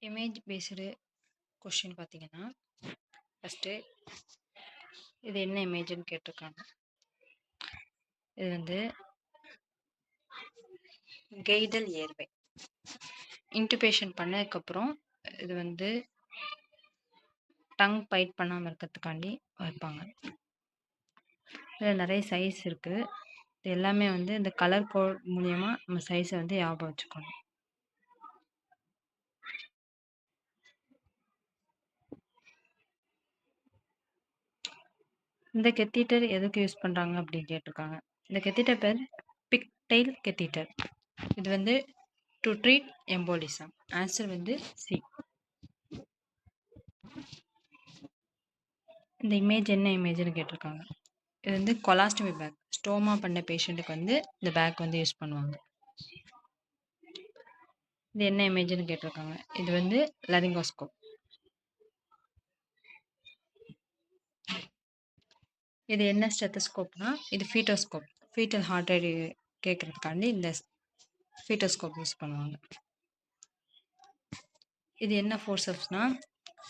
Image based question பார்த்தீங்கன்னா, first இது என்ன இமேஜ்னு கேட்டிருக்காங்க. இது வந்து கெய்டல் ஏர்வே இன்டுபேஷன் பண்ணதுக்கப்புறம் இது வந்து டங் பைட் பண்ணாமல் இருக்கிறதுக்காண்டி வைப்பாங்க. இதில் நிறைய சைஸ் இருக்குது. இது எல்லாமே வந்து இந்த கலர் கோட் மூலயமா நம்ம சைஸை வந்து ஞாபகம் வச்சுக்கணும். இந்த கெத்தீட்டர் எதுக்கு யூஸ் பண்ணுறாங்க அப்படின்னு கேட்டிருக்காங்க. இந்த கெத்தீட்டர் பேர் பிக்டெயில் கெத்தீட்டர். இது வந்து டு ட்ரீட் எம்போலிசம். ஆன்சர் வந்து சி. இந்த இமேஜ் என்ன இமேஜ்னு கேட்டிருக்காங்க. இது வந்து கொலாஸ்டமி பேக். ஸ்டோமா பண்ண பேஷண்ட்டுக்கு வந்து இந்த பேக் வந்து யூஸ் பண்ணுவாங்க. இது என்ன இமேஜ்னு கேட்டிருக்காங்க. இது வந்து லரிங்கோஸ்கோப். இது என்ன ஸ்டெத்தஸ்கோப்னா, இது ஃபீட்டோஸ்கோப். ஃபீட்டல் ஹார்ட் ரேட் கேட்கறதுக்காண்டி இந்த ஃபீட்டோஸ்கோப் யூஸ் பண்ணுவாங்க. இது என்ன ஃபோர்சப்ஸ்னா,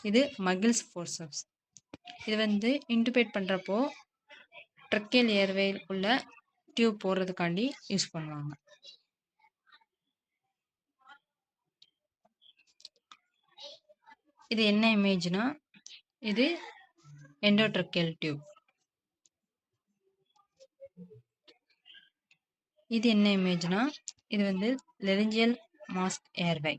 இது மகில்ஸ் ஃபோர்சப்ஸ். இது வந்து இன்டுபேட் பண்ணுறப்போ ட்ரக்கியல் ஏர்வேயில் உள்ள டியூப் போடுறதுக்காண்டி யூஸ் பண்ணுவாங்க. இது என்ன இமேஜ்னா, இது எண்டோட்ரக்கியல் டியூப். இது என்ன இமேஜ்னா, இது வந்து லெரிஞ்சியல் மாஸ்க் ஏர்வே.